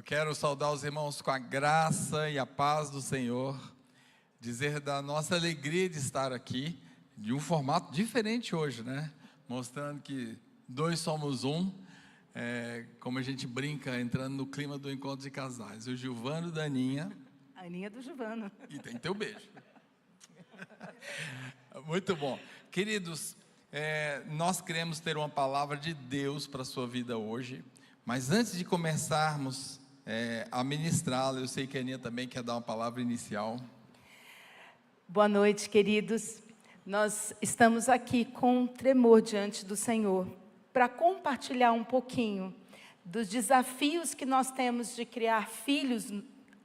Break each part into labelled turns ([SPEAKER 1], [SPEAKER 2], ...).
[SPEAKER 1] Eu quero saudar os irmãos com a graça e a paz do Senhor, dizer da nossa alegria de estar aqui, de um formato diferente hoje, né? Mostrando que dois somos um, como a gente brinca, entrando no clima do encontro de casais. O Gilvano da Aninha.
[SPEAKER 2] A Aninha do Gilvano.
[SPEAKER 1] E tem teu beijo. Muito bom. Queridos, nós queremos ter uma palavra de Deus para a sua vida hoje, mas antes de começarmos a ministrá-la, eu sei que a Aninha também quer dar uma palavra inicial.
[SPEAKER 2] Boa noite, queridos. Nós estamos aqui com tremor diante do Senhor, para compartilhar um pouquinho dos desafios que nós temos de criar filhos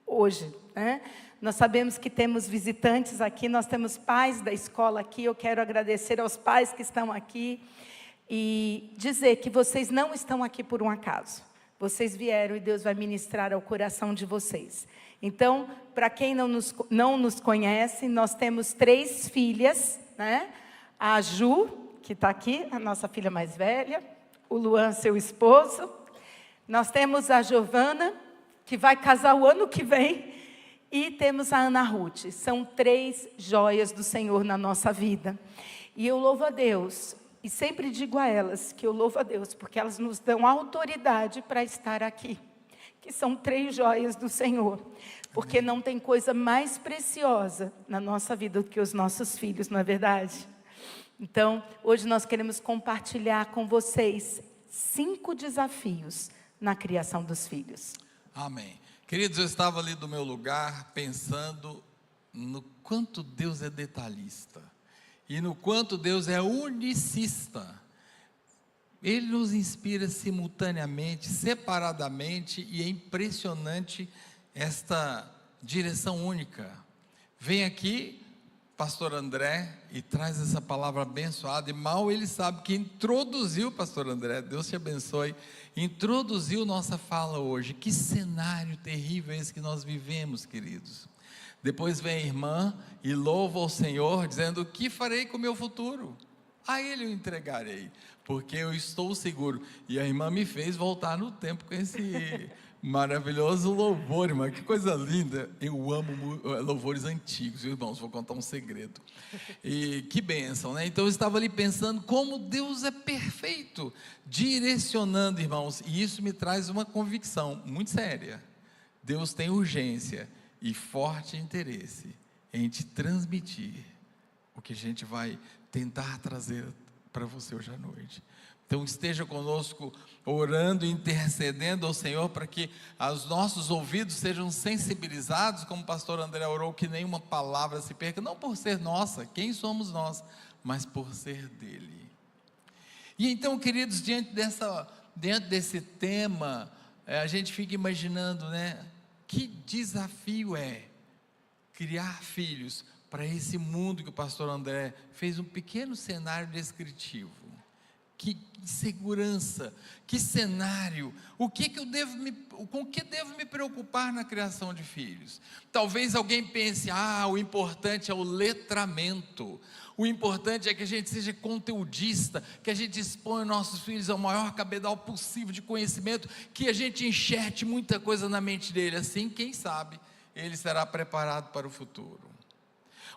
[SPEAKER 2] hoje, né? Nós sabemos que temos visitantes aqui, nós temos pais da escola aqui. Eu quero agradecer aos pais que estão aqui e dizer que vocês não estão aqui por um acaso. Vocês vieram e Deus vai ministrar ao coração de vocês. Então, para quem não nos conhece, nós temos 3 filhas, né? A Ju, que está aqui, a nossa filha mais velha, o Luan, seu esposo. Nós temos a Giovana, que vai casar o ano que vem, e temos a Ana Ruth. São 3 joias do Senhor na nossa vida. E eu louvo a Deus, e sempre digo a elas que eu louvo a Deus, porque elas nos dão autoridade para estar aqui, que são 3 joias do Senhor, porque não tem coisa mais preciosa na nossa vida do que os nossos filhos, não é verdade? Então, hoje nós queremos compartilhar com vocês 5 desafios na criação dos filhos.
[SPEAKER 1] Amém. Queridos, eu estava ali do meu lugar pensando no quanto Deus é detalhista e no quanto Deus é unicista. Ele nos inspira simultaneamente, separadamente, e é impressionante esta direção única. Vem aqui pastor André e traz essa palavra abençoada, e mal ele sabe que introduziu, pastor André, Deus te abençoe, introduziu nossa fala hoje. Que cenário terrível esse que nós vivemos, queridos. Depois vem a irmã e louva ao Senhor, dizendo: o que farei com o meu futuro? A Ele eu entregarei, porque eu estou seguro. E a irmã me fez voltar no tempo com esse maravilhoso louvor, irmã, que coisa linda. Eu amo louvores antigos, irmãos, vou contar um segredo. E que bênção, né? Então eu estava ali pensando como Deus é perfeito, direcionando, irmãos, e isso me traz uma convicção muito séria. Deus tem urgência e forte interesse em te transmitir o que a gente vai tentar trazer para você hoje à noite. Então esteja conosco orando e intercedendo ao Senhor para que os nossos ouvidos sejam sensibilizados, como o pastor André orou, que nenhuma palavra se perca, não por ser nossa, quem somos nós, mas por ser dele. E então, queridos, diante desse tema, a gente fica imaginando, né? Que desafio é criar filhos para esse mundo que o pastor André fez um pequeno cenário descritivo. Que segurança, que cenário, com que devo me preocupar na criação de filhos? Talvez alguém pense: o importante é o letramento, o importante é que a gente seja conteudista, que a gente exponha nossos filhos ao maior cabedal possível de conhecimento, que a gente enxerte muita coisa na mente dele, assim, quem sabe, ele será preparado para o futuro.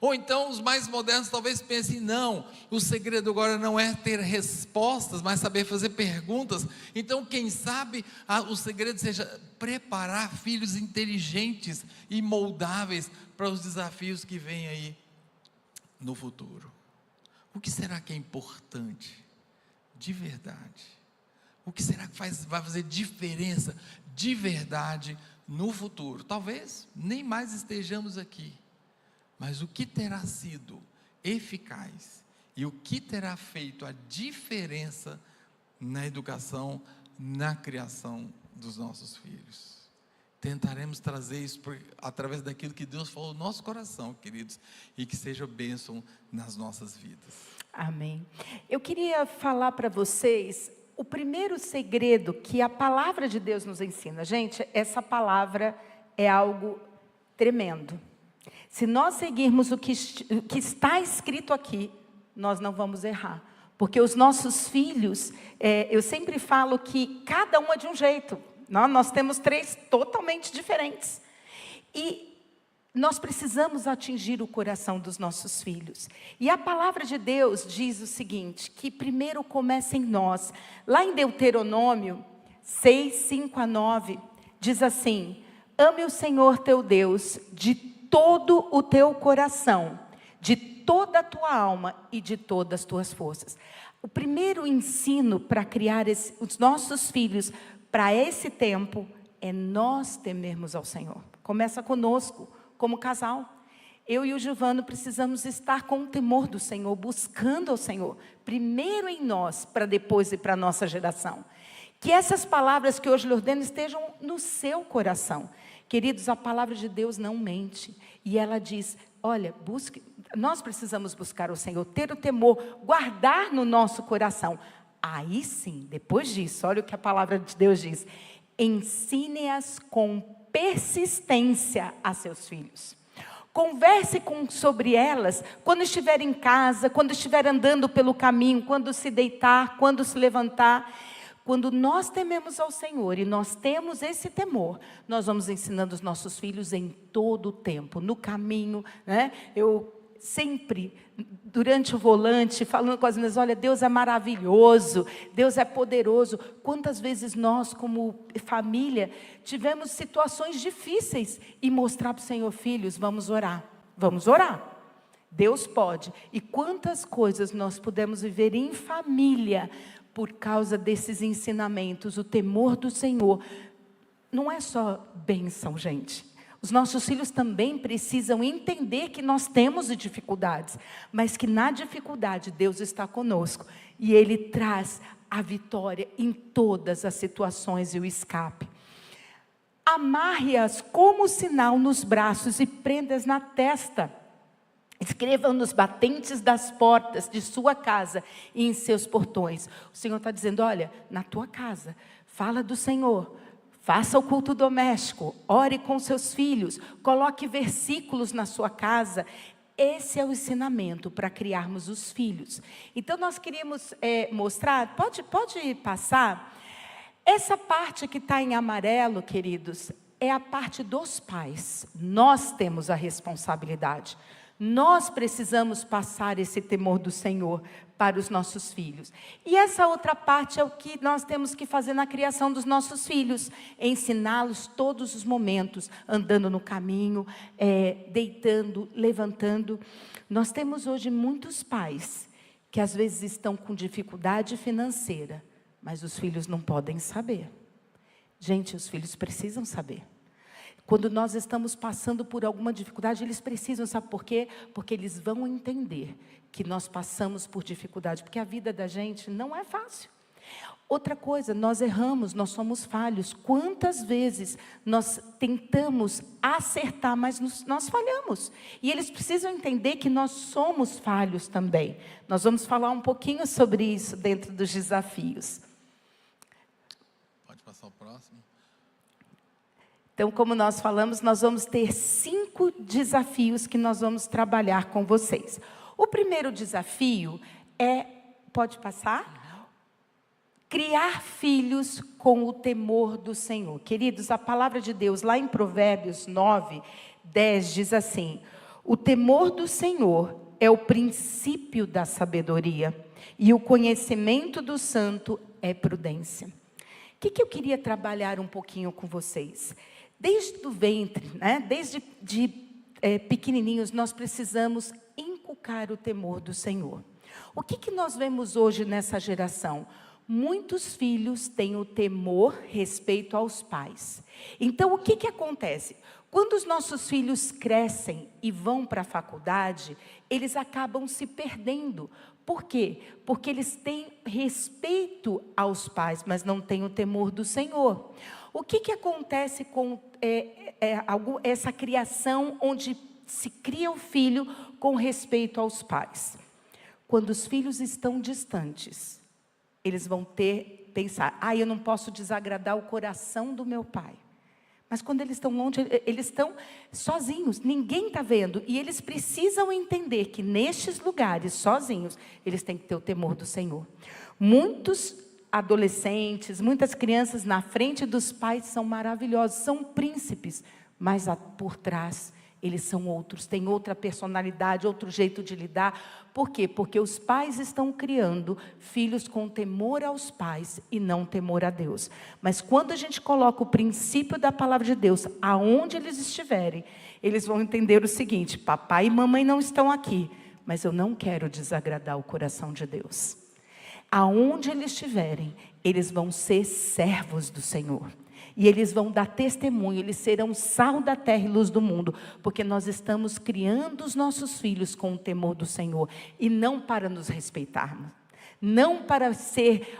[SPEAKER 1] Ou então os mais modernos talvez pensem: não, o segredo agora não é ter respostas, mas saber fazer perguntas. Então quem sabe o segredo seja preparar filhos inteligentes e moldáveis para os desafios que vêm aí no futuro. O que será que é importante de verdade? O que será que vai fazer diferença de verdade no futuro? Talvez nem mais estejamos aqui, mas o que terá sido eficaz e o que terá feito a diferença na educação, na criação dos nossos filhos? Tentaremos trazer isso através daquilo que Deus falou no nosso coração, queridos, e que seja bênção nas nossas vidas.
[SPEAKER 2] Amém. Eu queria falar para vocês o primeiro segredo que a palavra de Deus nos ensina. Gente, essa palavra é algo tremendo. Se nós seguirmos o que está escrito aqui, nós não vamos errar. Porque os nossos filhos, eu sempre falo que cada um é de um jeito. Nós temos 3 totalmente diferentes. E nós precisamos atingir o coração dos nossos filhos. E a palavra de Deus diz o seguinte, que primeiro começa em nós. Lá em Deuteronômio 6, 5 a 9, diz assim: ame o Senhor teu Deus de todo o teu coração, de toda a tua alma e de todas as tuas forças. O primeiro ensino para criar os nossos filhos para esse tempo é nós temermos ao Senhor. Começa conosco, como casal. Eu e o Giovano precisamos estar com o temor do Senhor, buscando ao Senhor, primeiro em nós, para depois ir para a nossa geração. Que essas palavras que hoje lhe ordeno estejam no seu coração. Queridos, a palavra de Deus não mente. E ela diz, olha, nós precisamos buscar o Senhor, ter o temor, guardar no nosso coração. Aí sim, depois disso, olha o que a palavra de Deus diz. Ensine-as com persistência a seus filhos. Converse sobre elas quando estiver em casa, quando estiver andando pelo caminho, quando se deitar, quando se levantar. Quando nós tememos ao Senhor e nós temos esse temor, nós vamos ensinando os nossos filhos em todo o tempo, no caminho, né? Eu sempre, durante o volante, falando com as meninas, olha, Deus é maravilhoso, Deus é poderoso. Quantas vezes nós, como família, tivemos situações difíceis e mostrar para o Senhor, filhos, vamos orar. Deus pode. E quantas coisas nós pudemos viver em família por causa desses ensinamentos. O temor do Senhor não é só bênção, gente. Os nossos filhos também precisam entender que nós temos dificuldades, mas que na dificuldade Deus está conosco e Ele traz a vitória em todas as situações e o escape. Amarre-as como sinal nos braços e prendas na testa. Escrevam nos batentes das portas de sua casa e em seus portões. O Senhor está dizendo, olha, na tua casa, fala do Senhor. Faça o culto doméstico, ore com seus filhos, coloque versículos na sua casa. Esse é o ensinamento para criarmos os filhos. Então nós queríamos mostrar, pode passar, essa parte que está em amarelo, queridos, é a parte dos pais. Nós temos a responsabilidade. Nós precisamos passar esse temor do Senhor para os nossos filhos. E essa outra parte é o que nós temos que fazer na criação dos nossos filhos. Ensiná-los todos os momentos, andando no caminho, deitando, levantando. Nós temos hoje muitos pais que às vezes estão com dificuldade financeira, mas os filhos não podem saber. Gente, os filhos precisam saber. Quando nós estamos passando por alguma dificuldade, eles precisam, sabe por quê? Porque eles vão entender que nós passamos por dificuldade, porque a vida da gente não é fácil. Outra coisa, nós erramos, nós somos falhos. Quantas vezes nós tentamos acertar, mas nós falhamos. E eles precisam entender que nós somos falhos também. Nós vamos falar um pouquinho sobre isso dentro dos desafios.
[SPEAKER 1] Pode passar o próximo.
[SPEAKER 2] Então, como nós falamos, nós vamos ter 5 desafios que nós vamos trabalhar com vocês. O primeiro desafio pode passar? Criar filhos com o temor do Senhor. Queridos, a palavra de Deus lá em Provérbios 9, 10 diz assim: o temor do Senhor é o princípio da sabedoria e o conhecimento do santo é prudência. O que eu queria trabalhar um pouquinho com vocês? Desde o ventre, né? Desde pequenininhos, nós precisamos inculcar o temor do Senhor. O que nós vemos hoje nessa geração? Muitos filhos têm o temor respeito aos pais. Então, o que acontece? Quando os nossos filhos crescem e vão para a faculdade, eles acabam se perdendo. Por quê? Porque eles têm respeito aos pais, mas não têm o temor do Senhor. O que acontece com essa criação onde se cria o filho com respeito aos pais? Quando os filhos estão distantes, eles vão pensar, eu não posso desagradar o coração do meu pai. Mas quando eles estão longe, eles estão sozinhos, ninguém está vendo. E eles precisam entender que nestes lugares, sozinhos, eles têm que ter o temor do Senhor. Muitos adolescentes, muitas crianças na frente dos pais são maravilhosos, são príncipes, mas por trás eles são outros, têm outra personalidade, outro jeito de lidar. Por quê? Porque os pais estão criando filhos com temor aos pais e não temor a Deus. Mas quando a gente coloca o princípio da palavra de Deus, aonde eles estiverem, eles vão entender o seguinte: papai e mamãe não estão aqui, mas eu não quero desagradar o coração de Deus. Aonde eles estiverem, eles vão ser servos do Senhor. E eles vão dar testemunho, eles serão sal da terra e luz do mundo, porque nós estamos criando os nossos filhos com o temor do Senhor, e não para nos respeitarmos, não para ser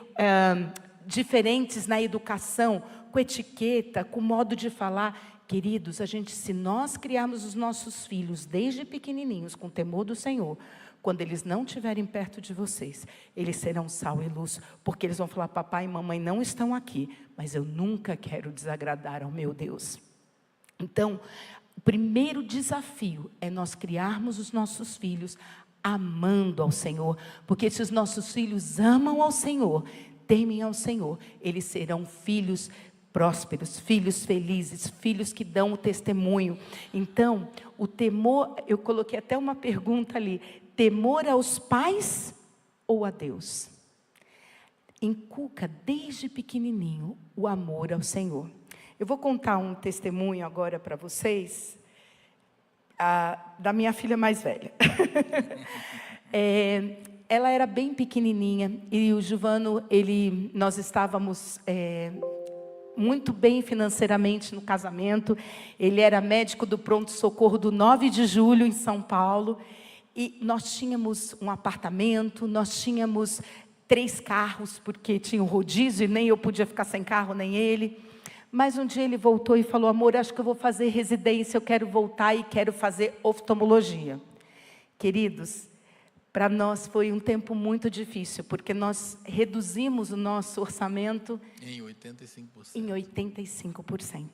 [SPEAKER 2] diferentes na educação, com etiqueta, com modo de falar. Queridos, se nós criarmos os nossos filhos desde pequenininhos com o temor do Senhor, quando eles não estiverem perto de vocês, eles serão sal e luz, porque eles vão falar: papai e mamãe não estão aqui, mas eu nunca quero desagradar ao meu Deus. Então, o primeiro desafio é nós criarmos os nossos filhos amando ao Senhor, porque se os nossos filhos amam ao Senhor, temem ao Senhor, eles serão filhos prósperos, filhos felizes, filhos que dão o testemunho. Então, o temor, eu coloquei até uma pergunta ali: temor aos pais ou a Deus? Inculca desde pequenininho o amor ao Senhor. Eu vou contar um testemunho agora para vocês, da minha filha mais velha. Ela era bem pequenininha e o Giovano, nós estávamos muito bem financeiramente no casamento. Ele era médico do pronto-socorro do 9 de julho em São Paulo. E nós tínhamos um apartamento, nós tínhamos 3 carros, porque tinha um rodízio e nem eu podia ficar sem carro, nem ele. Mas um dia ele voltou e falou: amor, acho que eu vou fazer residência, eu quero voltar e quero fazer oftalmologia. Queridos, para nós foi um tempo muito difícil, porque nós reduzimos o nosso orçamento
[SPEAKER 1] em 85%.
[SPEAKER 2] Em 85%.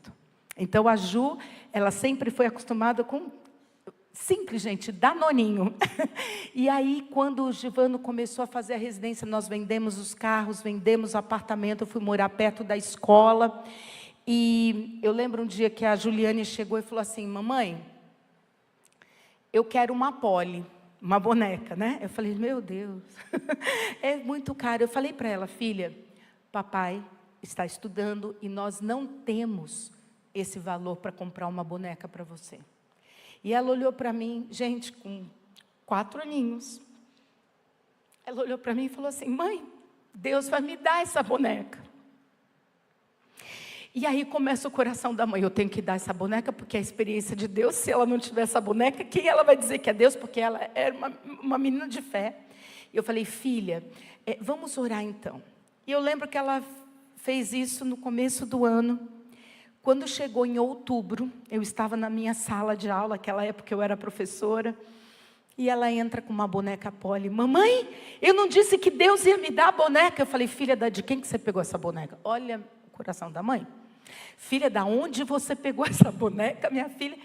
[SPEAKER 2] Então a Ju, ela sempre foi acostumada com simples, gente, danoninho. E aí, quando o Giovano começou a fazer a residência, nós vendemos os carros, vendemos o apartamento, eu fui morar perto da escola. E eu lembro um dia que a Juliane chegou e falou assim: mamãe, eu quero uma Polly, uma boneca, né? Eu falei: meu Deus, é muito caro. Eu falei para ela: filha, papai está estudando e nós não temos esse valor para comprar uma boneca para você. E ela olhou para mim, gente, com 4 aninhos. Ela olhou para mim e falou assim: mãe, Deus vai me dar essa boneca. E aí começa o coração da mãe: eu tenho que dar essa boneca, porque é a experiência de Deus. Se ela não tiver essa boneca, quem ela vai dizer que é Deus? Porque ela era uma menina de fé. E eu falei: filha, vamos orar então. E eu lembro que ela fez isso no começo do ano. Quando chegou em outubro, eu estava na minha sala de aula, naquela época eu era professora, e ela entra com uma boneca Polly: mamãe, eu não disse que Deus ia me dar a boneca? Eu falei: filha, de quem que você pegou essa boneca? Olha o coração da mãe. Filha, da onde você pegou essa boneca, minha filha?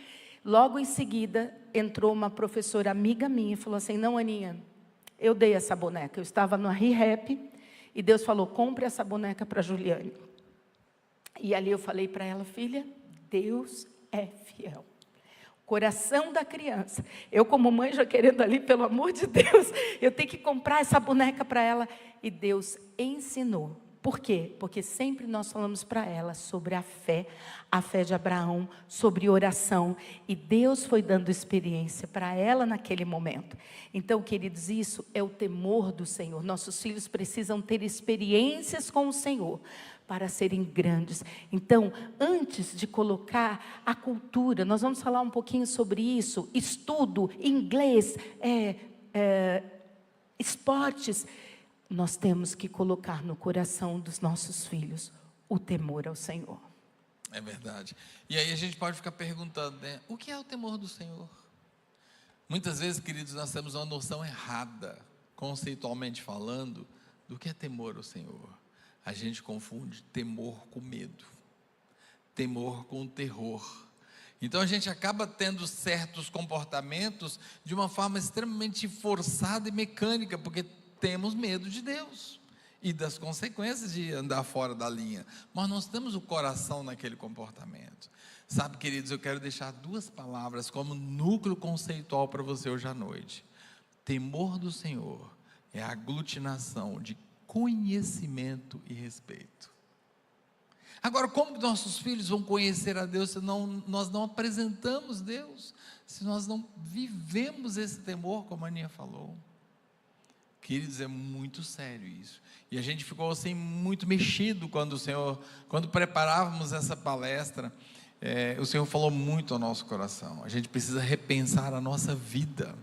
[SPEAKER 2] Logo em seguida, entrou uma professora amiga minha e falou assim: não, Aninha, eu dei essa boneca. Eu estava no ReHap e Deus falou: compre essa boneca para a Juliane. E ali eu falei para ela: filha, Deus é fiel. Coração da criança. Eu, como mãe, já querendo ali, pelo amor de Deus, eu tenho que comprar essa boneca para ela. E Deus ensinou. Por quê? Porque sempre nós falamos para ela sobre a fé de Abraão, sobre oração. E Deus foi dando experiência para ela naquele momento. Então, queridos, isso é o temor do Senhor. Nossos filhos precisam ter experiências com o Senhor para serem grandes. Então, antes de colocar a cultura, nós vamos falar um pouquinho sobre isso, estudo, inglês, esportes. Nós temos que colocar no coração dos nossos filhos o temor ao Senhor.
[SPEAKER 1] É verdade. E aí a gente pode ficar perguntando, né? O que é o temor do Senhor? Muitas vezes, queridos, nós temos uma noção errada, conceitualmente falando, do que é temor ao Senhor. A gente confunde temor com medo, temor com terror. Então a gente acaba tendo certos comportamentos de uma forma extremamente forçada e mecânica, porque temos medo de Deus. e das consequências de andar fora da linha, mas nós temos o coração naquele comportamento. Sabe, queridos, eu quero deixar 2 palavras como núcleo conceitual para você hoje à noite. Temor do Senhor é a aglutinação de conhecimento e respeito. Agora, como nossos filhos vão conhecer a Deus se nós não apresentamos Deus, se nós não vivemos esse temor, como a Aninha falou? Queridos, é muito sério isso. E a gente ficou assim muito mexido quando preparávamos essa palestra. O Senhor falou muito ao nosso coração. A gente precisa repensar a nossa vida,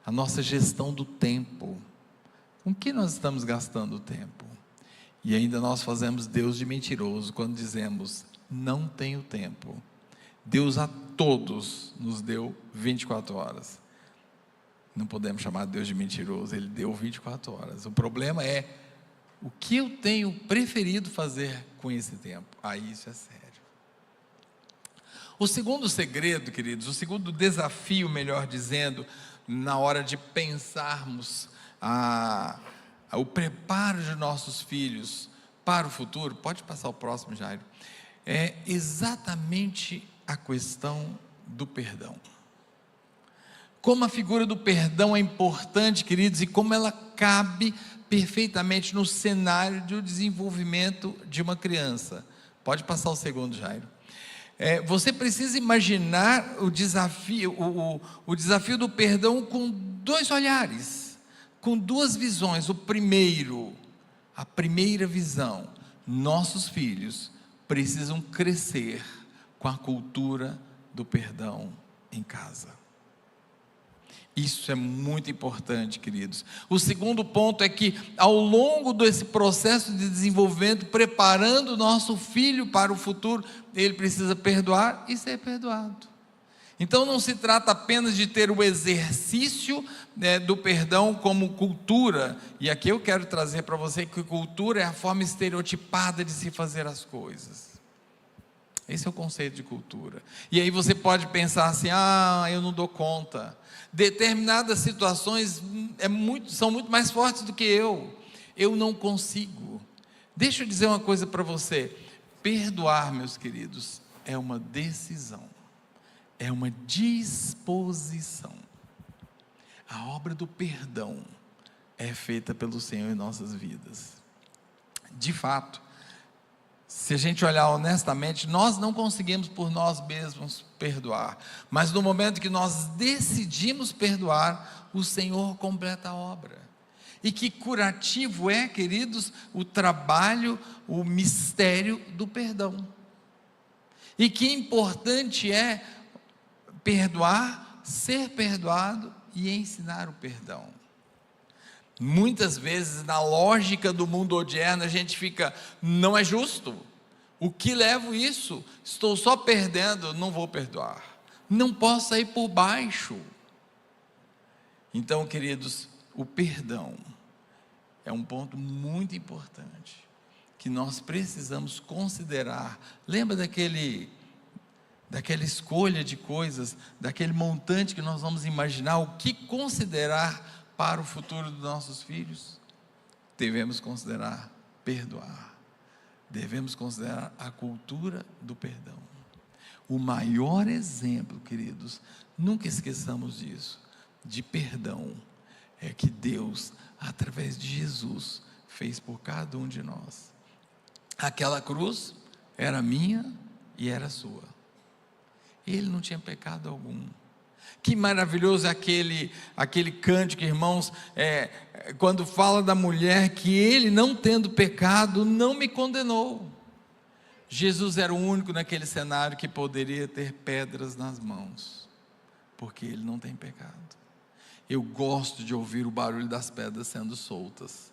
[SPEAKER 1] a nossa gestão do tempo. Com que nós estamos gastando o tempo? E ainda nós fazemos Deus de mentiroso quando dizemos, não tenho tempo. Deus a todos nos deu 24 horas. Não podemos chamar Deus de mentiroso, Ele deu 24 horas. O problema é, o que eu tenho preferido fazer com esse tempo? Isso é sério. O segundo segredo, queridos, o segundo desafio, melhor dizendo, na hora de pensarmos o preparo de nossos filhos para o futuro, pode passar o próximo, Jairo, é exatamente a questão do perdão. Como a figura do perdão é importante, queridos, e como ela cabe perfeitamente no cenário do desenvolvimento de uma criança. Pode passar o segundo, Jairo. Você precisa imaginar o desafio do perdão com 2 olhares, com 2 visões. A primeira visão, nossos filhos precisam crescer com a cultura do perdão em casa. Isso é muito importante, queridos. O segundo ponto é que, ao longo desse processo de desenvolvimento, preparando o nosso filho para o futuro, ele precisa perdoar e ser perdoado. Então não se trata apenas de ter o exercício do perdão como cultura, e aqui eu quero trazer para você que cultura é a forma estereotipada de se fazer as coisas. Esse é o conceito de cultura. E aí você pode pensar assim, eu não dou conta. Determinadas situações são muito mais fortes do que eu não consigo. Deixa eu dizer uma coisa para você, perdoar, meus queridos, é uma decisão, é uma disposição. A obra do perdão é feita pelo Senhor em nossas vidas. De fato, se a gente olhar honestamente, nós não conseguimos por nós mesmos perdoar, mas no momento que nós decidimos perdoar, o Senhor completa a obra. E que curativo é, queridos, o trabalho, o mistério do perdão. E que importante é perdoar, ser perdoado e ensinar o perdão. Muitas vezes, na lógica do mundo odierno, a gente fica, não é justo, o que levo isso? Estou só perdendo, não vou perdoar, não posso sair por baixo. Então, queridos, o perdão é um ponto muito importante, que nós precisamos considerar. Lembra daquela escolha de coisas, daquele montante que nós vamos imaginar, o que considerar para o futuro dos nossos filhos? Devemos considerar perdoar, devemos considerar a cultura do perdão. O maior exemplo, queridos, nunca esqueçamos disso, de perdão, é que Deus, através de Jesus, fez por cada um de nós. Aquela cruz era minha e era sua. Ele não tinha pecado algum. Que maravilhoso é aquele cântico, irmãos, quando fala da mulher, que ele, não tendo pecado, não me condenou. Jesus era o único naquele cenário que poderia ter pedras nas mãos, porque ele não tem pecado. Eu gosto de ouvir o barulho das pedras sendo soltas,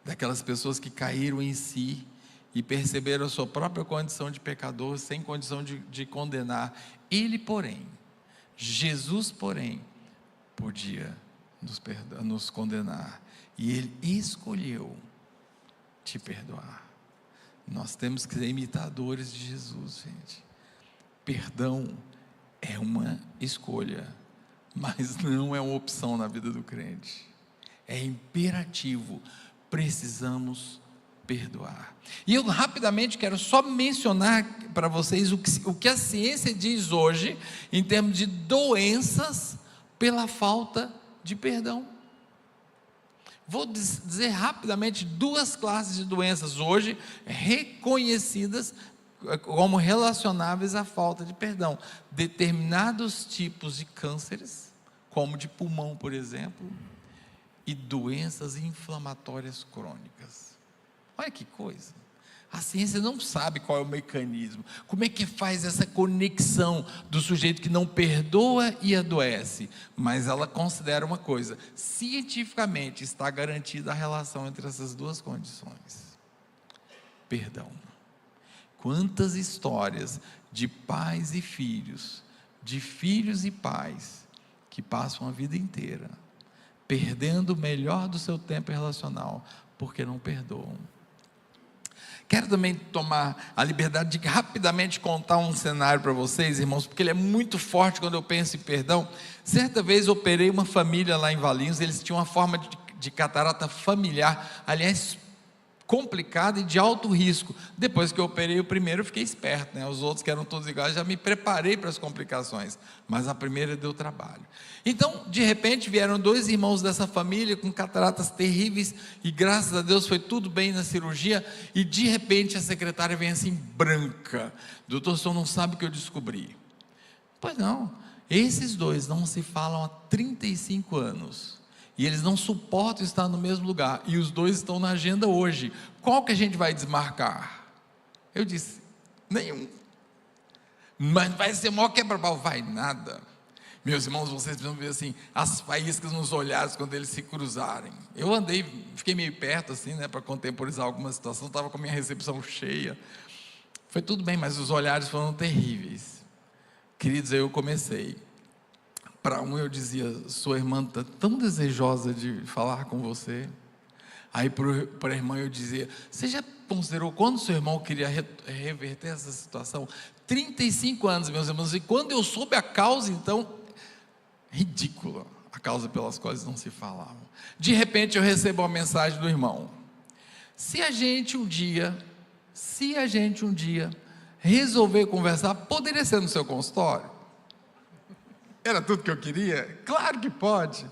[SPEAKER 1] daquelas pessoas que caíram em si e perceberam a sua própria condição de pecador, sem condição de condenar. Jesus, porém, podia nos condenar, e Ele escolheu te perdoar. Nós temos que ser imitadores de Jesus, gente. Perdão é uma escolha, mas não é uma opção na vida do crente, é imperativo, precisamos perdoar. E eu rapidamente quero só mencionar para vocês o que a ciência diz hoje, em termos de doenças pela falta de perdão. Vou dizer rapidamente 2 classes de doenças hoje reconhecidas como relacionáveis à falta de perdão. Determinados tipos de cânceres, como de pulmão, por exemplo, e doenças inflamatórias crônicas. Olha que coisa. A ciência não sabe qual é o mecanismo, como é que faz essa conexão do sujeito que não perdoa e adoece, mas ela considera uma coisa: cientificamente está garantida a relação entre essas 2 condições. Perdão. Quantas histórias de pais e filhos, de filhos e pais, que passam a vida inteira perdendo o melhor do seu tempo relacional, porque não perdoam. Quero também tomar a liberdade de rapidamente contar um cenário para vocês, irmãos, porque ele é muito forte quando eu penso em perdão. Certa vez operei uma família lá em Valinhos, eles tinham uma forma de catarata familiar, aliás, complicada e de alto risco. Depois que eu operei o primeiro, eu fiquei esperto, né? Os outros que eram todos iguais, já me preparei para as complicações, mas a primeira deu trabalho. Então, de repente, vieram 2 irmãos dessa família com cataratas terríveis, e graças a Deus foi tudo bem na cirurgia, e de repente a secretária vem assim, branca: doutor, o senhor não sabe o que eu descobri. Pois não, esses 2 não se falam há 35 anos, e eles não suportam estar no mesmo lugar, e os 2 estão na agenda hoje. Qual que a gente vai desmarcar? Eu disse: nenhum. Mas vai ser o maior quebra-pau. Vai nada. Meus irmãos, vocês precisam ver assim, as faíscas nos olhares quando eles se cruzarem. Eu andei, fiquei meio perto assim, né, para contemporizar alguma situação, estava com a minha recepção cheia. Foi tudo bem, mas os olhares foram terríveis. Queridos, eu comecei. Para um eu dizia: sua irmã está tão desejosa de falar com você. Aí para a irmã eu dizia: você já considerou quando seu irmão queria reverter essa situação? 35 anos, meus irmãos, e quando eu soube a causa, então, ridícula, a causa pelas quais não se falavam. De repente eu recebo uma mensagem do irmão: se a gente um dia resolver conversar, poderia ser no seu consultório? Era tudo que eu queria? Claro que pode.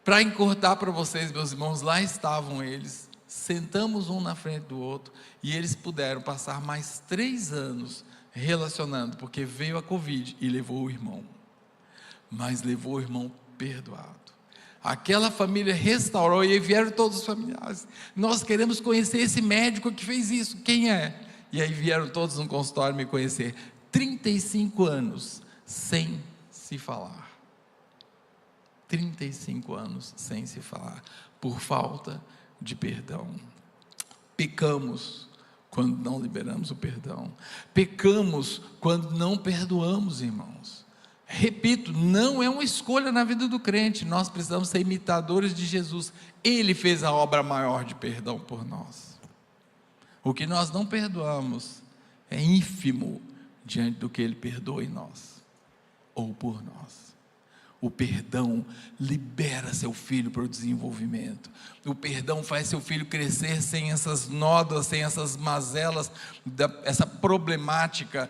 [SPEAKER 1] Para encurtar para vocês, meus irmãos, lá estavam eles, sentamos um na frente do outro, e eles puderam passar mais 3 anos relacionando, porque veio a Covid e levou o irmão, mas levou o irmão perdoado. Aquela família restaurou, e aí vieram todos os familiares: nós queremos conhecer esse médico que fez isso, quem é? E aí vieram todos no consultório me conhecer. 35 anos sem se falar. 35 anos sem se falar, por falta de perdão. Pecamos quando não liberamos o perdão. Pecamos quando não perdoamos, irmãos. Repito, não é uma escolha na vida do crente. Nós precisamos ser imitadores de Jesus. Ele fez a obra maior de perdão por nós. O que nós não perdoamos é ínfimo diante do que Ele perdoa em nós, ou por nós. O perdão libera seu filho para o desenvolvimento. O perdão faz seu filho crescer sem essas nódoas, sem essas mazelas, essa problemática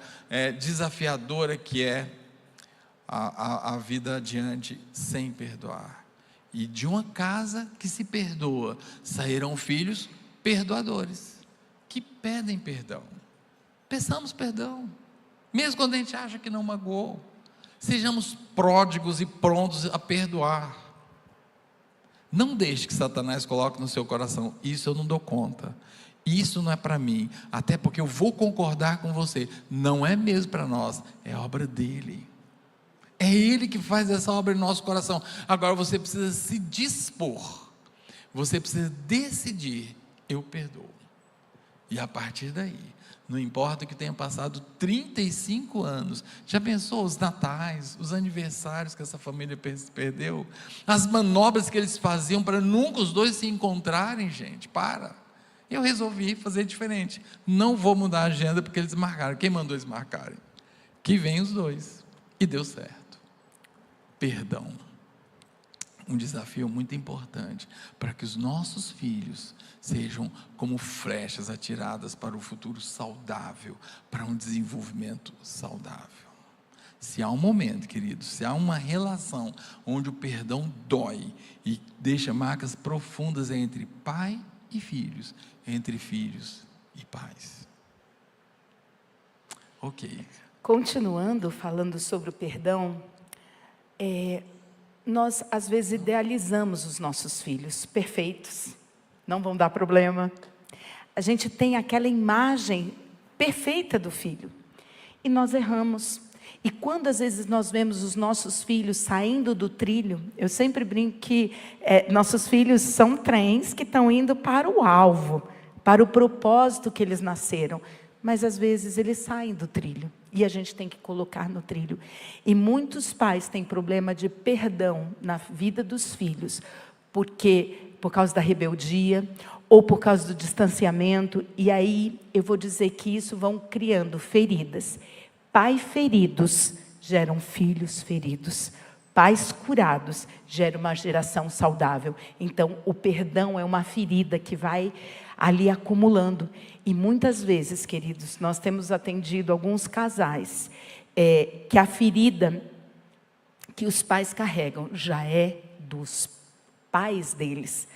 [SPEAKER 1] desafiadora que é a vida adiante sem perdoar. E de uma casa que se perdoa, sairão filhos perdoadores, que pedem perdão. Peçamos perdão, mesmo quando a gente acha que não magoou. Sejamos pródigos e prontos a perdoar. Não deixe que Satanás coloque no seu coração: isso eu não dou conta, isso não é para mim, até porque eu vou concordar com você. Não é mesmo para nós, é obra dele. É ele que faz essa obra em nosso coração. Agora você precisa se dispor, você precisa decidir: eu perdoo. E a partir daí, não importa que tenha passado 35 anos, já pensou os natais, os aniversários que essa família perdeu, as manobras que eles faziam para nunca os 2 se encontrarem, gente? Eu resolvi fazer diferente, não vou mudar a agenda porque eles marcaram. Quem mandou eles marcarem? Que vem os 2, e deu certo. Perdão. um desafio muito importante para que os nossos filhos sejam como flechas atiradas para o futuro saudável, para um desenvolvimento saudável. Se há um momento, queridos, se há uma relação onde o perdão dói e deixa marcas profundas entre pai e filhos, entre filhos e pais. Ok.
[SPEAKER 2] Continuando, falando sobre o perdão, nós às vezes idealizamos os nossos filhos perfeitos, não vão dar problema. A gente tem aquela imagem perfeita do filho e nós erramos. E quando às vezes nós vemos os nossos filhos saindo do trilho, eu sempre brinco que nossos filhos são trens que estão indo para o alvo, para o propósito que eles nasceram, mas às vezes eles saem do trilho e a gente tem que colocar no trilho. E muitos pais têm problema de perdão na vida dos filhos, por causa da rebeldia ou por causa do distanciamento, e aí eu vou dizer que isso vão criando feridas. Pais feridos geram filhos feridos. Pais curados geram uma geração saudável. Então, o perdão é uma ferida que vai ali acumulando. E muitas vezes, queridos, nós temos atendido alguns casais que a ferida que os pais carregam já é dos pais deles.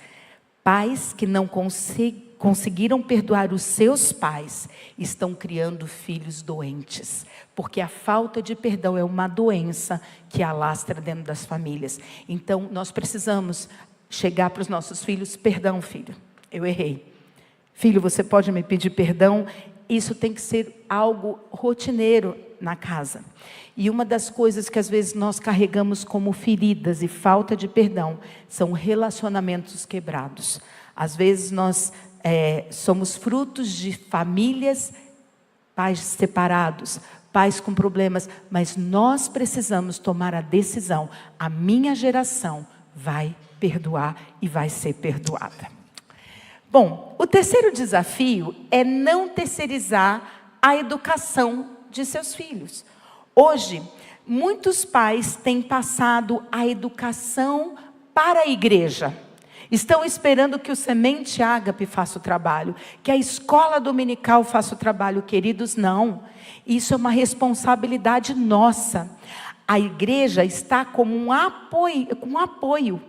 [SPEAKER 2] Pais que não conseguiram perdoar os seus pais, estão criando filhos doentes, porque a falta de perdão é uma doença que alastra dentro das famílias. Então, nós precisamos chegar para os nossos filhos: perdão, filho, eu errei. Filho, você pode me pedir perdão? Isso tem que ser algo rotineiro na casa. E uma das coisas que às vezes nós carregamos como feridas e falta de perdão são relacionamentos quebrados. Às vezes nós somos frutos de famílias, pais separados, pais com problemas, mas nós precisamos tomar a decisão: a minha geração vai perdoar e vai ser perdoada. Bom, o terceiro desafio é não terceirizar a educação de seus filhos. Hoje, muitos pais têm passado a educação para a igreja. Estão esperando que o Semente Ágape faça o trabalho, que a escola dominical faça o trabalho. Queridos, não. Isso é uma responsabilidade nossa. A igreja está como um apoio.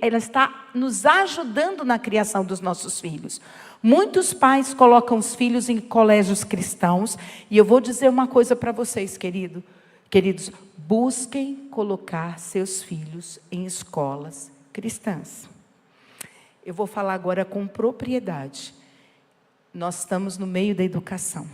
[SPEAKER 2] Ela está nos ajudando na criação dos nossos filhos. Muitos pais colocam os filhos em colégios cristãos. E eu vou dizer uma coisa para vocês, queridos. Busquem colocar seus filhos em escolas cristãs. Eu vou falar agora com propriedade. Nós estamos no meio da educação.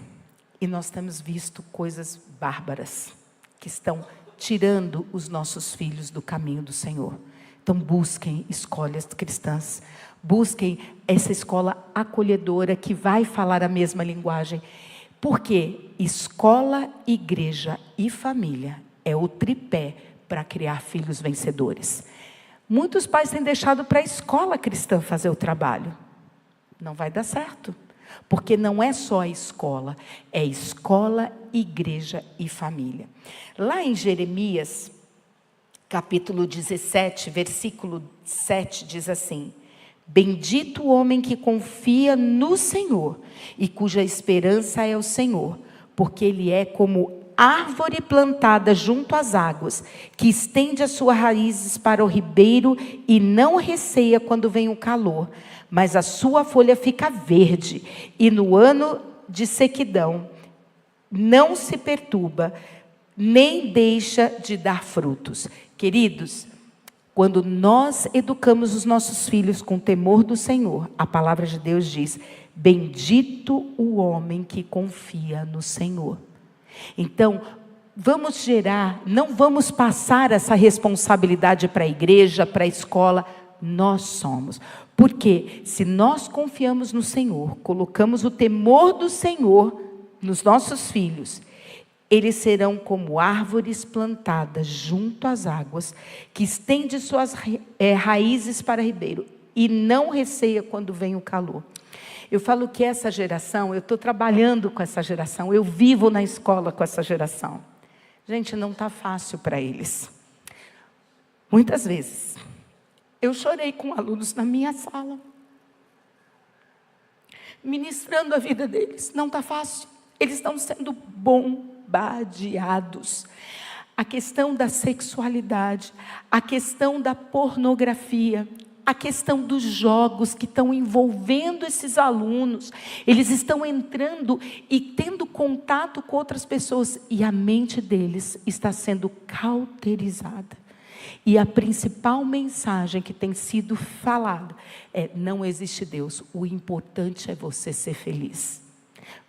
[SPEAKER 2] E nós temos visto coisas bárbaras que estão tirando os nossos filhos do caminho do Senhor. Então busquem escolas cristãs. Busquem essa escola acolhedora que vai falar a mesma linguagem. Porque escola, igreja e família é o tripé para criar filhos vencedores. Muitos pais têm deixado para a escola cristã fazer o trabalho. Não vai dar certo. Porque não é só a escola, é escola, igreja e família. Lá em Jeremias, capítulo 17, versículo 7, diz assim: bendito o homem que confia no Senhor e cuja esperança é o Senhor, porque ele é como árvore plantada junto às águas, que estende as suas raízes para o ribeiro e não receia quando vem o calor, mas a sua folha fica verde, e no ano de sequidão não se perturba, nem deixa de dar frutos. Queridos, quando nós educamos os nossos filhos com o temor do Senhor, a palavra de Deus diz: bendito o homem que confia no Senhor. Então, não vamos passar essa responsabilidade para a igreja, para a escola. Nós somos. Porque se nós confiamos no Senhor, colocamos o temor do Senhor nos nossos filhos, eles serão como árvores plantadas junto às águas, que estende suas raízes para ribeiro e não receia quando vem o calor. Eu falo que essa geração, eu estou trabalhando com essa geração, eu vivo na escola com essa geração. Gente, não está fácil para eles. Muitas vezes, Eu chorei com alunos na minha sala, ministrando a vida deles. Não está fácil. Eles estão sendo bombardeados. A questão da sexualidade, a questão da pornografia, a questão dos jogos que estão envolvendo esses alunos. Eles estão entrando e tendo contato com outras pessoas, e a mente deles está sendo cauterizada. E a principal mensagem que tem sido falada é: não existe Deus, o importante é você ser feliz.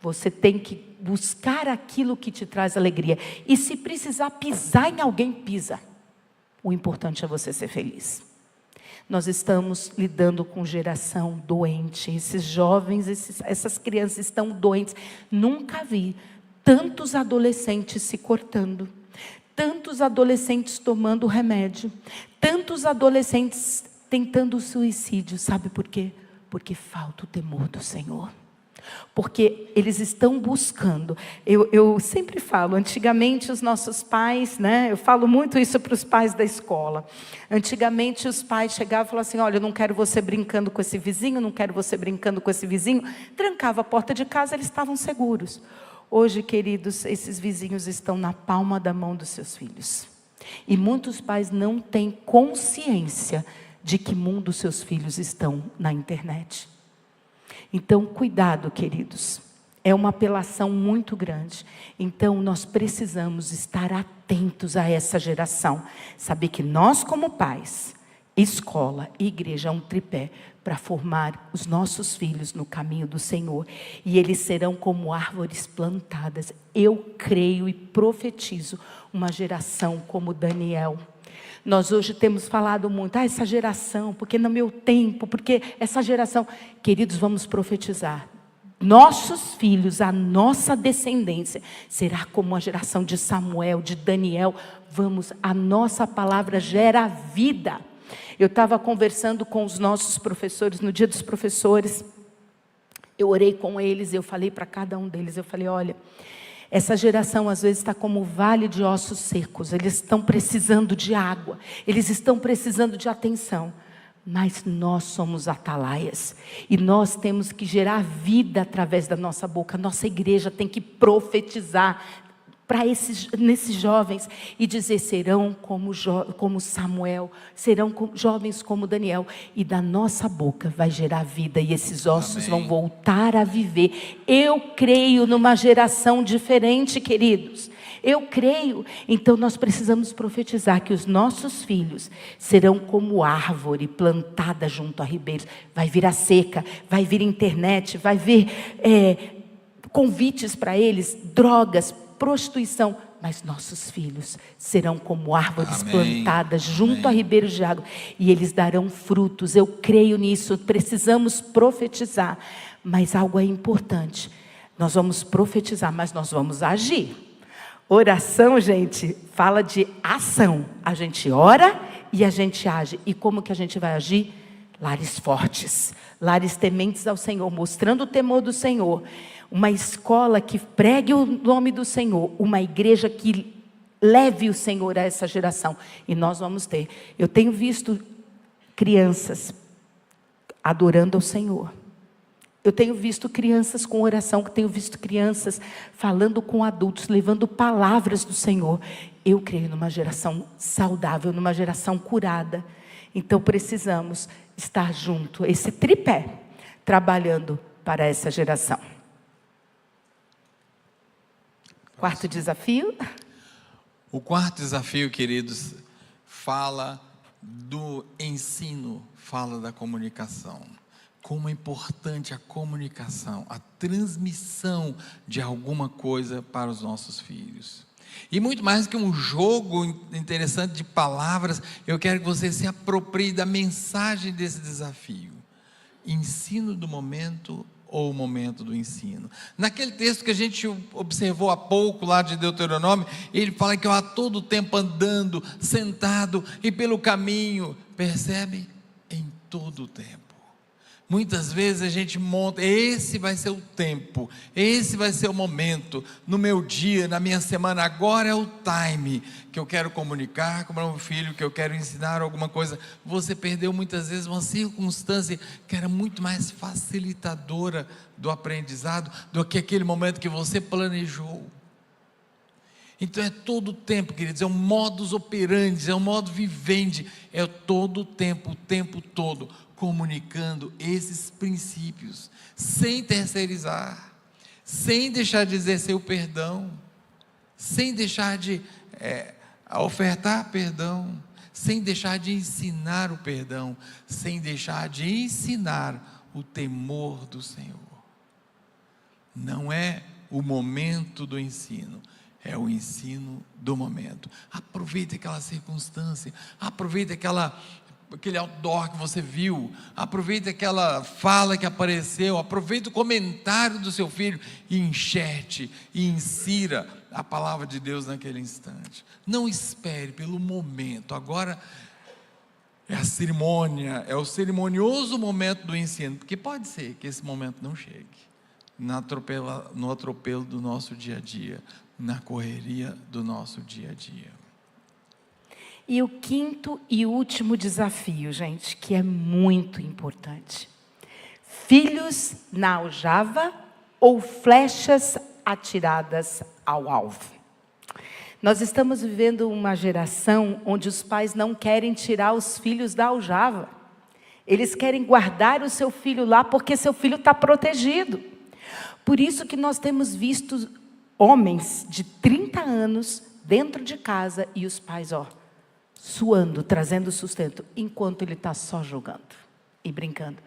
[SPEAKER 2] Você tem que buscar aquilo que te traz alegria. E se precisar pisar em alguém, pisa. O importante é você ser feliz. Nós estamos lidando com geração doente. Esses jovens, essas crianças estão doentes. Nunca vi tantos adolescentes se cortando, tantos adolescentes tomando remédio, tantos adolescentes tentando suicídio. Sabe por quê? Porque falta o temor do Senhor. Porque eles estão buscando. Eu sempre falo, antigamente os nossos pais, né? Eu falo muito isso para os pais da escola. Antigamente os pais chegavam e falavam assim: olha, eu não quero você brincando com esse vizinho, não quero você brincando com esse vizinho. Trancava a porta de casa, eles estavam seguros. Hoje, queridos, esses vizinhos estão na palma da mão dos seus filhos. E muitos pais não têm consciência de que mundo os seus filhos estão na internet. Então, cuidado, queridos. É uma apelação muito grande. Então, nós precisamos estar atentos a essa geração. Saber que nós, como pais, escola e igreja, é um tripé para formar os nossos filhos no caminho do Senhor. E eles serão como árvores plantadas. Eu creio e profetizo uma geração como Daniel. Nós hoje temos falado muito: essa geração, porque no meu tempo, porque essa geração. Queridos, vamos profetizar. Nossos filhos, a nossa descendência, será como a geração de Samuel, de Daniel. A nossa palavra gera vida. Eu estava conversando com os nossos professores, no dia dos professores. Eu orei com eles, eu falei para cada um deles, eu falei: olha, essa geração às vezes está como o vale de ossos secos. Eles estão precisando de água, eles estão precisando de atenção. Mas nós somos atalaias. E nós temos que gerar vida através da nossa boca. Nossa igreja tem que profetizar nesses jovens e dizer: serão como Samuel, serão jovens como Daniel, e da nossa boca vai gerar vida, e esses ossos vão voltar a viver. Eu creio numa geração diferente, queridos. Eu creio. Então nós precisamos profetizar que os nossos filhos serão como árvore plantada junto a ribeiros. Vai vir a seca, vai vir internet, vai vir convites para eles, drogas, prostituição, mas nossos filhos serão como árvores plantadas junto a ribeiros de água, e eles darão frutos. Eu creio nisso. Precisamos profetizar, mas algo é importante: nós vamos profetizar, mas nós vamos agir. Oração, gente, fala de ação. A gente ora e a gente age. E como que a gente vai agir? Lares fortes, lares tementes ao Senhor, mostrando o temor do Senhor. Uma escola que pregue o nome do Senhor, uma igreja que leve o Senhor a essa geração. E nós vamos ter. Eu tenho visto crianças adorando ao Senhor. Eu tenho visto crianças com oração, tenho visto crianças falando com adultos, levando palavras do Senhor. Eu creio numa geração saudável, numa geração curada. Então precisamos estar junto, esse tripé, trabalhando para essa geração. Quarto desafio.
[SPEAKER 1] O quarto desafio, queridos, fala do ensino, fala da comunicação. Como é importante a comunicação, a transmissão de alguma coisa para os nossos filhos. E muito mais que um jogo interessante de palavras, eu quero que você se aproprie da mensagem desse desafio. Ensino do momento ou o momento do ensino. Naquele texto que a gente observou há pouco lá de Deuteronômio, ele fala que eu a todo tempo andando, sentado e pelo caminho, percebe? Em todo o tempo. Muitas vezes a gente monta, esse vai ser o tempo, esse vai ser o momento, no meu dia, na minha semana, agora é o time que eu quero comunicar com o meu filho, que eu quero ensinar alguma coisa. Você perdeu muitas vezes uma circunstância que era muito mais facilitadora do aprendizado do que aquele momento que você planejou. Então é todo o tempo, queridos, é um modus operandi, é um modo vivendi, é todo o tempo todo, comunicando esses princípios, sem terceirizar, sem deixar de exercer o perdão, sem deixar de ofertar perdão, sem deixar de ensinar o perdão, sem deixar de ensinar o temor do Senhor. Não é o momento do ensino, é o ensino do momento. Aproveite aquela circunstância, aproveite aquele outdoor que você viu, aproveite aquela fala que apareceu, aproveite o comentário do seu filho e enxerte e insira a palavra de Deus naquele instante. Não espere pelo momento. Agora é a cerimônia, é o cerimonioso momento do ensino, porque pode ser que esse momento não chegue no atropelo do nosso dia a dia, na correria do nosso dia a dia.
[SPEAKER 2] E o quinto e último desafio, gente, que é muito importante: filhos na aljava ou flechas atiradas ao alvo. Nós estamos vivendo uma geração onde os pais não querem tirar os filhos da aljava. Eles querem guardar o seu filho lá porque seu filho está protegido. Por isso que nós temos visto homens de 30 anos dentro de casa e os pais, suando, trazendo sustento, enquanto ele está só jogando e brincando.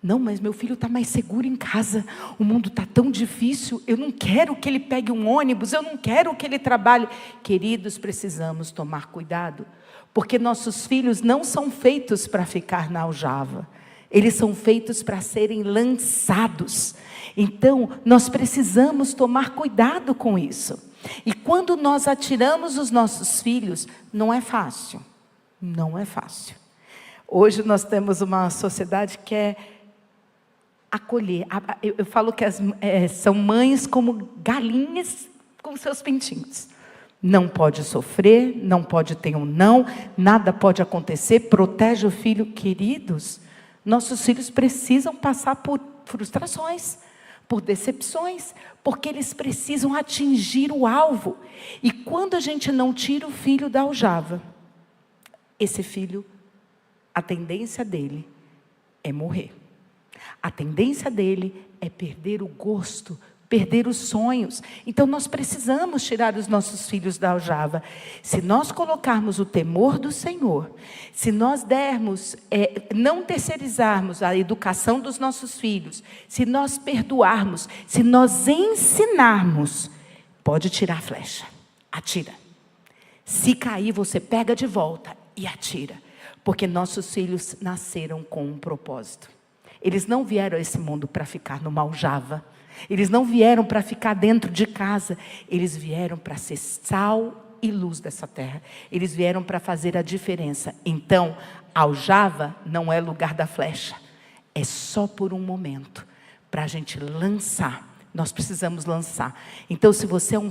[SPEAKER 2] Não, mas meu filho está mais seguro em casa, o mundo está tão difícil, eu não quero que ele pegue um ônibus, eu não quero que ele trabalhe. Queridos, precisamos tomar cuidado, porque nossos filhos não são feitos para ficar na aljava, eles são feitos para serem lançados. Então, nós precisamos tomar cuidado com isso. E quando nós atiramos os nossos filhos, não é fácil. Não é fácil. Hoje nós temos uma sociedade que é acolher. Eu falo que são mães como galinhas com seus pintinhos. Não pode sofrer, não pode ter um não, nada pode acontecer, protege o filho. Queridos, nossos filhos precisam passar por frustrações, por decepções, porque eles precisam atingir o alvo. E quando a gente não tira o filho da aljava, esse filho, a tendência dele é morrer. A tendência dele é perder o gosto, perder os sonhos. Então nós precisamos tirar os nossos filhos da aljava. Se nós colocarmos o temor do Senhor, se nós não terceirizarmos a educação dos nossos filhos, se nós perdoarmos, se nós ensinarmos, pode tirar a flecha, atira. Se cair, você pega de volta e atira, porque nossos filhos nasceram com um propósito. Eles não vieram a esse mundo para ficar numa aljava. Eles não vieram para ficar dentro de casa. Eles vieram para ser sal e luz dessa terra. Eles vieram para fazer a diferença. Então, aljava não é lugar da flecha. É só por um momento, para a gente lançar. Nós precisamos lançar. Então, se você é um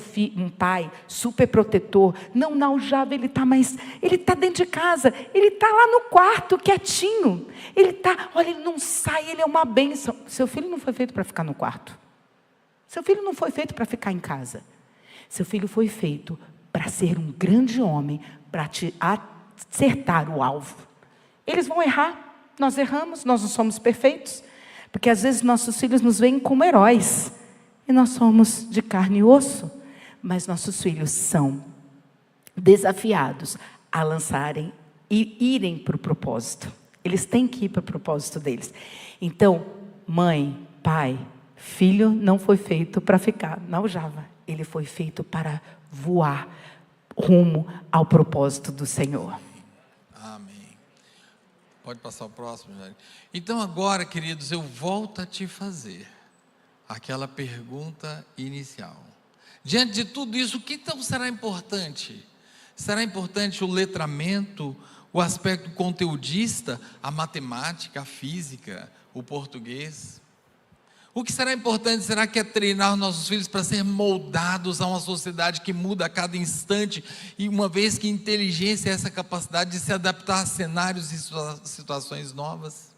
[SPEAKER 2] pai super protetor, não na aljava, ele está dentro de casa, ele está lá no quarto, quietinho. Ele não sai, ele é uma bênção. Seu filho não foi feito para ficar no quarto. Seu filho não foi feito para ficar em casa. Seu filho foi feito para ser um grande homem, para acertar o alvo. Eles vão errar, nós erramos, nós não somos perfeitos, porque às vezes nossos filhos nos veem como heróis, e nós somos de carne e osso, mas nossos filhos são desafiados a lançarem e irem para o propósito. Eles têm que ir para o propósito deles. Então, mãe, pai, filho não foi feito para ficar na aljava. Ele foi feito para voar rumo ao propósito do Senhor.
[SPEAKER 1] Amém. Pode passar o próximo, Jair. Então agora, queridos, eu volto a te fazer aquela pergunta inicial. Diante de tudo isso, o que então será importante? Será importante o letramento, o aspecto conteudista, a matemática, a física, o português? O que será importante? Será que é treinar nossos filhos para ser moldados a uma sociedade que muda a cada instante? E uma vez que inteligência é essa capacidade de se adaptar a cenários e situações novas?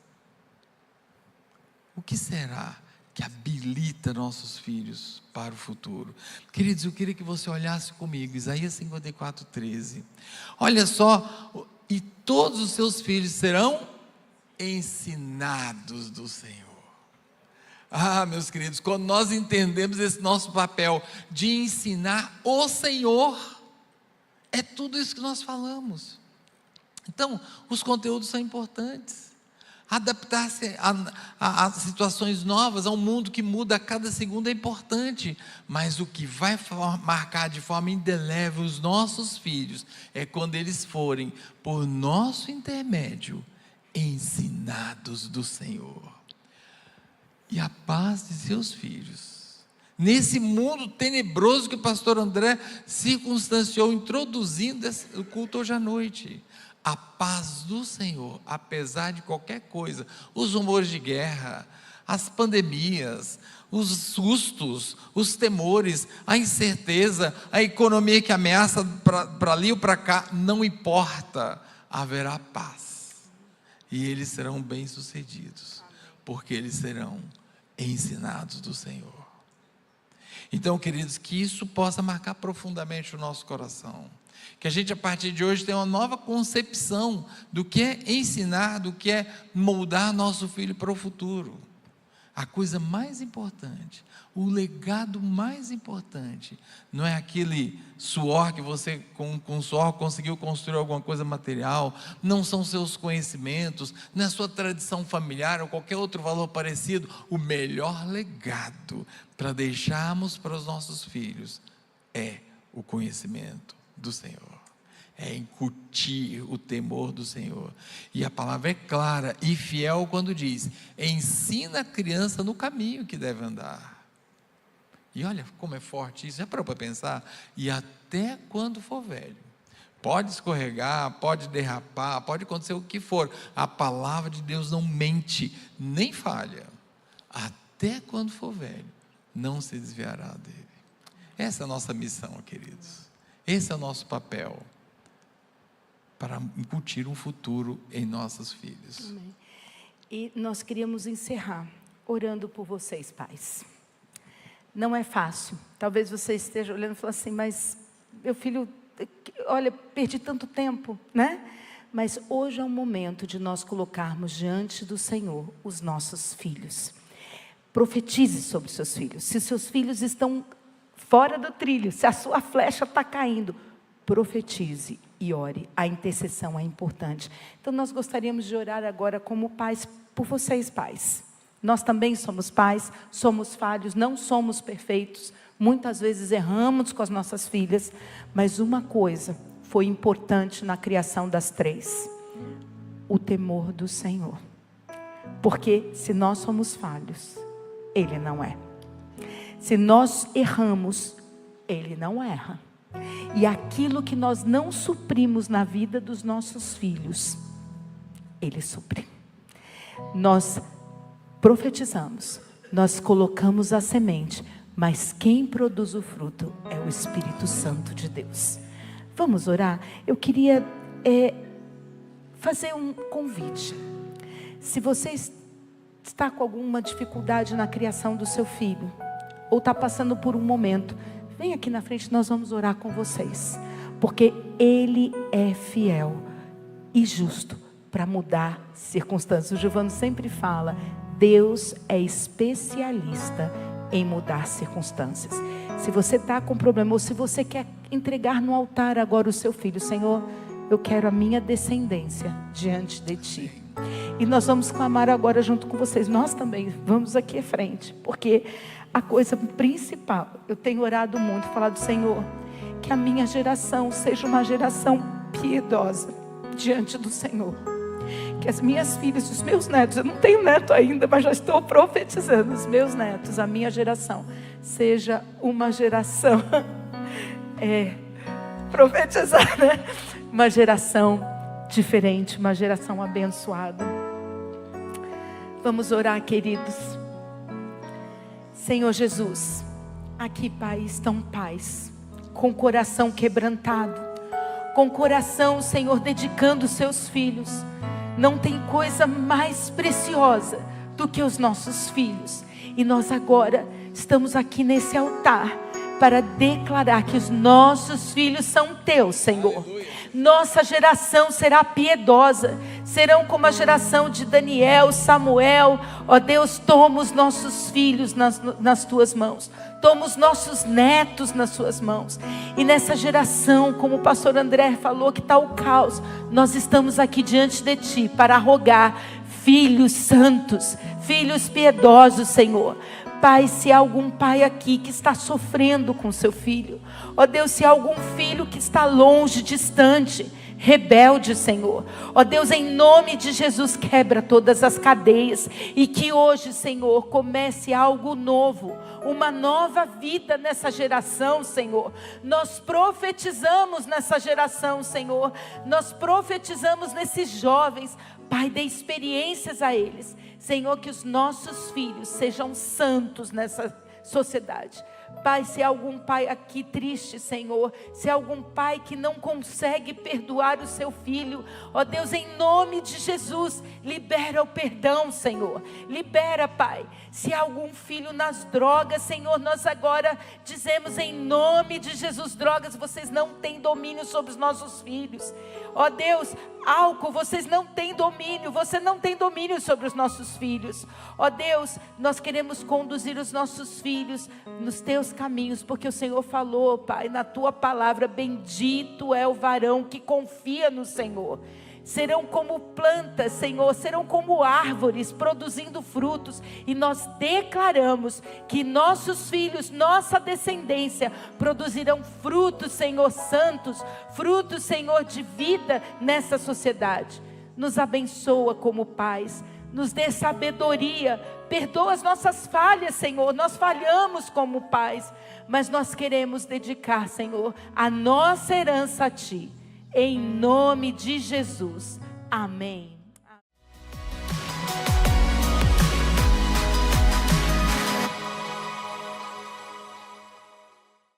[SPEAKER 1] O que será que habilita nossos filhos para o futuro? Queridos, eu queria que você olhasse comigo, Isaías 54:13. Olha só, e todos os seus filhos serão ensinados do Senhor. Ah, meus queridos, quando nós entendemos esse nosso papel de ensinar o Senhor, é tudo isso que nós falamos. Então, os conteúdos são importantes. Adaptar-se a situações novas, a um mundo que muda a cada segundo é importante, mas o que vai marcar de forma indelével os nossos filhos é quando eles forem, por nosso intermédio, ensinados do Senhor. E a paz de seus filhos, nesse mundo tenebroso que o pastor André circunstanciou, introduzindo o culto hoje à noite, a paz do Senhor, apesar de qualquer coisa, os rumores de guerra, as pandemias, os sustos, os temores, a incerteza, a economia que ameaça para ali ou para cá, não importa, haverá paz, e eles serão bem-sucedidos, porque eles serão ensinados do Senhor. Então, queridos, que isso possa marcar profundamente o nosso coração, que a gente a partir de hoje tenha uma nova concepção do que é ensinar, do que é moldar nosso filho para o futuro. A coisa mais importante, o legado mais importante, não é aquele suor que você com suor conseguiu construir alguma coisa material, não são seus conhecimentos, não é sua tradição familiar ou qualquer outro valor parecido. O melhor legado para deixarmos para os nossos filhos é o conhecimento do Senhor, é incutir o temor do Senhor. E a palavra é clara e fiel quando diz: ensina a criança no caminho que deve andar. E olha como é forte isso, já parou para pensar? E até quando for velho, pode escorregar, pode derrapar, pode acontecer o que for, a palavra de Deus não mente, nem falha. Até quando for velho, não se desviará dele. Essa é a nossa missão, queridos. Esse é o nosso papel, para incutir um futuro em nossos filhos.
[SPEAKER 2] Amém. E nós queríamos encerrar orando por vocês, pais. Não é fácil. Talvez você esteja olhando e falando assim: mas meu filho, olha, perdi tanto tempo, né? Mas hoje é o momento de nós colocarmos diante do Senhor os nossos filhos. Profetize sobre os seus filhos. Se seus filhos estão fora do trilho, se a sua flecha está caindo, profetize e ore. A intercessão é importante. Então nós gostaríamos de orar agora como pais, por vocês pais. Nós também somos pais, somos falhos, não somos perfeitos, muitas vezes erramos com as nossas filhas, mas uma coisa foi importante na criação das três: o temor do Senhor. Porque se nós somos falhos, Ele não é. Se nós erramos, Ele não erra. E aquilo que nós não suprimos na vida dos nossos filhos, Ele supre. Nós profetizamos, nós colocamos a semente, mas quem produz o fruto é o Espírito Santo de Deus. Vamos orar? Eu queria fazer um convite. Se você está com alguma dificuldade na criação do seu filho, ou está passando por um momento, vem aqui na frente, nós vamos orar com vocês, porque Ele é fiel e justo para mudar circunstâncias. O Giovanni sempre fala: Deus é especialista em mudar circunstâncias. Se você está com problema, ou se você quer entregar no altar agora o seu filho: Senhor, eu quero a minha descendência diante de Ti. E nós vamos clamar agora junto com vocês. Nós também vamos aqui à frente, porque a coisa principal, eu tenho orado muito, falado: Senhor, que a minha geração seja uma geração piedosa diante do Senhor. Que as minhas filhas, os meus netos, eu não tenho neto ainda, mas já estou profetizando, os meus netos, a minha geração, seja uma geração, profetizar, né? Uma geração diferente, uma geração abençoada. Vamos orar, queridos. Senhor Jesus, aqui, Pai, estão pais com o coração quebrantado, com o coração, Senhor, dedicando seus filhos. Não tem coisa mais preciosa do que os nossos filhos. E nós agora estamos aqui nesse altar para declarar que os nossos filhos são teus, Senhor. Aleluia. Nossa geração será piedosa, serão como a geração de Daniel, Samuel. Ó Deus, toma os nossos filhos nas tuas mãos, toma os nossos netos nas suas mãos. E nessa geração, como o pastor André falou, que está o caos, nós estamos aqui diante de ti para rogar filhos santos, filhos piedosos, Senhor. Pai, se há algum pai aqui que está sofrendo com seu filho, ó Deus, se há algum filho que está longe, distante, rebelde, Senhor, ó Deus, em nome de Jesus, quebra todas as cadeias, e que hoje, Senhor, comece algo novo, uma nova vida nessa geração, Senhor. Nós profetizamos nessa geração, Senhor, nós profetizamos nesses jovens. Pai, dê experiências a eles, Senhor, que os nossos filhos sejam santos nessa sociedade. Pai, se há algum pai aqui triste, Senhor, se há algum pai que não consegue perdoar o seu filho, ó Deus, em nome de Jesus, libera o perdão, Senhor, libera, Pai. Se há algum filho nas drogas, Senhor, nós agora dizemos em nome de Jesus: drogas, vocês não têm domínio sobre os nossos filhos. Ó Deus, álcool, vocês não têm domínio, você não tem domínio sobre os nossos filhos. Ó Deus, nós queremos conduzir os nossos filhos nos teus caminhos, porque o Senhor falou, Pai, na tua palavra: bendito é o varão que confia no Senhor. Serão como plantas, Senhor, serão como árvores produzindo frutos. E nós declaramos que nossos filhos, nossa descendência, produzirão frutos, Senhor, santos, frutos, Senhor, de vida nessa sociedade. Nos abençoa como pais, nos dê sabedoria, perdoa as nossas falhas, Senhor. Nós falhamos como pais, mas nós queremos dedicar, Senhor, a nossa herança a Ti. Em nome de Jesus. Amém.